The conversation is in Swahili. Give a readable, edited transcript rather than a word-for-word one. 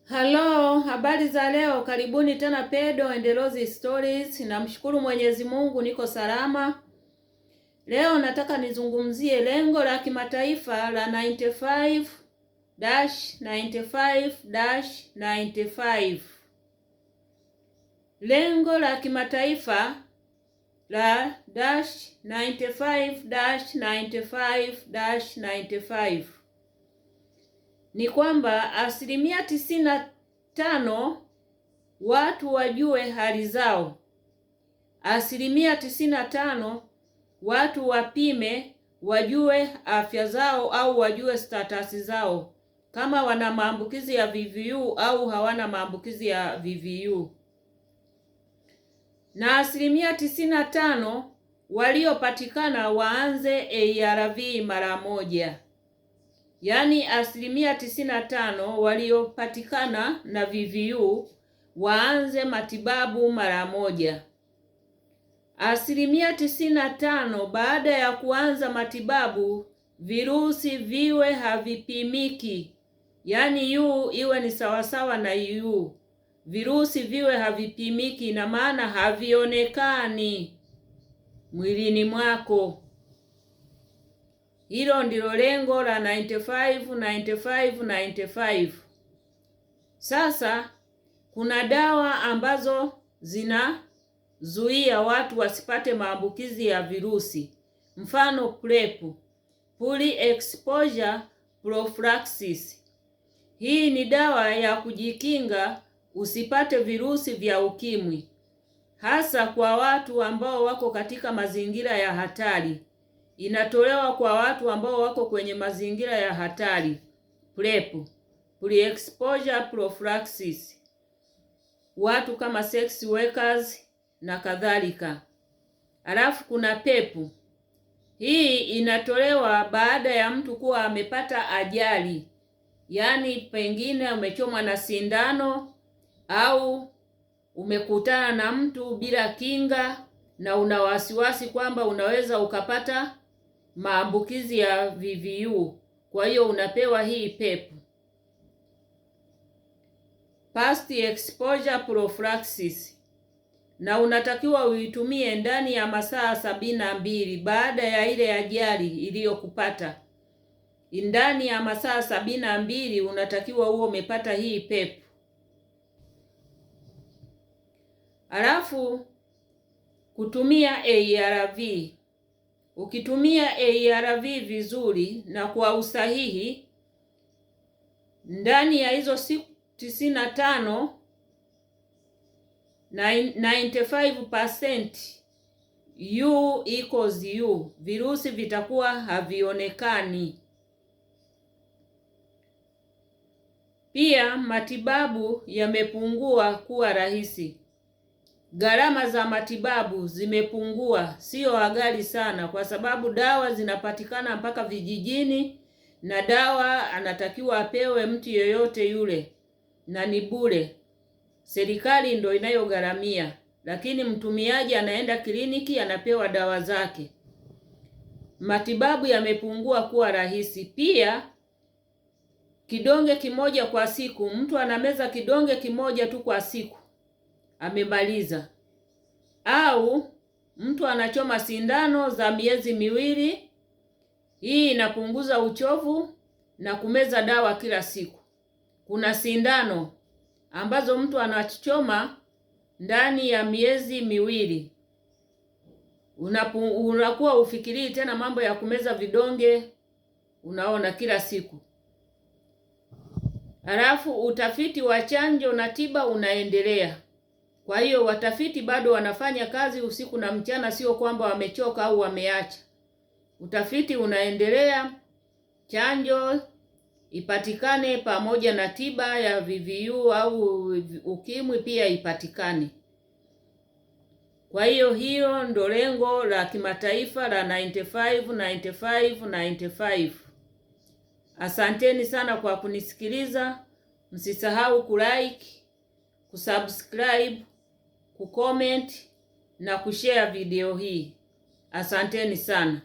Halo, habari za leo. Karibuni tena Pedo and Rose Stories. Namshukuru Mwenyezi Mungu niko salama. Leo nataka nizungumzie lengo la kimataifa la 95-95-95. Lengo la kimataifa la -95-95-95 ni kwamba 95% watu wajue hali zao. 95% watu wapime, wajue afya zao au wajue status zao, kama wana maambukizi ya VVU au hawana maambukizi ya VVU. Na 95% waliopatikana waanze ARV mara moja. Yaani 95% waliopatikana na VVU waanze matibabu mara moja. 95% baada ya kuanza matibabu virusi viwe havipimiki. Yaani U iwe ni sawasawa na U. Virusi viwe havipimiki, na maana havionekani mwilini mwako. Hilo ndilo lengo la 95-95-95. Sasa kuna dawa ambazo zinazuia watu wasipate maambukizi ya virusi. Mfano PrEP, Pre-Exposure Prophylaxis. Hii ni dawa ya kujikinga usipate virusi vya ukimwi, hasa kwa watu ambao wako katika mazingira ya hatari. Inatolewa kwa watu ambao wako kwenye mazingira ya hatari. PrEP, Pre-Exposure Prophylaxis, watu kama sex workers na kadhalika. Alafu kuna PEP. Hii inatolewa baada ya mtu kuwa amepata ajali, yaani pengine umechomwa na sindano au umekutana na mtu bila kinga na una wasiwasi kwamba unaweza ukapata maambukizi ya VVU. Kwa hiyo unapewa hii PEP, Post Exposure Prophylaxis, na unatakiwa uitumie ndani ya masaa 72 baada ya ile ajali iliyokupata. Ndani ya masaa 72 unatakiwa uwe umepata hii PEP. Alafu kutumia ARV. Ukitumia ARV vizuri na kwa usahihi, ndani ya hizo siku 95 na 95% U equals U, virusi vitakuwa havionekani. Pia matibabu yamepungua kuwa rahisi. Gharama za matibabu zimepungua, sio ghali sana, kwa sababu dawa zinapatikana mpaka vijijini, na dawa anatakiwa apewe mtu yeyote yule, na ni bure. Serikali ndio inayogharamia, lakini mtumiaji anaenda kliniki anapewa dawa zake. Matibabu yamepungua kuwa rahisi. Pia kidonge kimoja kwa siku, mtu anameza kidonge kimoja tu kwa siku amemaliza. Au mtu anachoma sindano za miezi miwili. Hii inapunguza uchovu na kumeza dawa kila siku. Kuna sindano ambazo mtu anachoma ndani ya miezi miwili. Unakuwa ufikirii tena mambo ya kumeza vidonge, unaona, kila siku. Halafu utafiti wa chanjo na tiba unaendelea. Kwa hiyo watafiti bado wanafanya kazi usiku na mchana, sio kwamba wamechoka au wameacha. Utafiti unaendelea, chanjo ipatikane pamoja na tiba ya VVU au ukimwi pia ipatikane. Kwa hiyo hiyo ndo lengo la kimataifa la 95-95-95. Asanteni sana kwa kunisikiliza. Msisahau kulike, kusubscribe, kucomment na kushare video hii. Asanteni sana.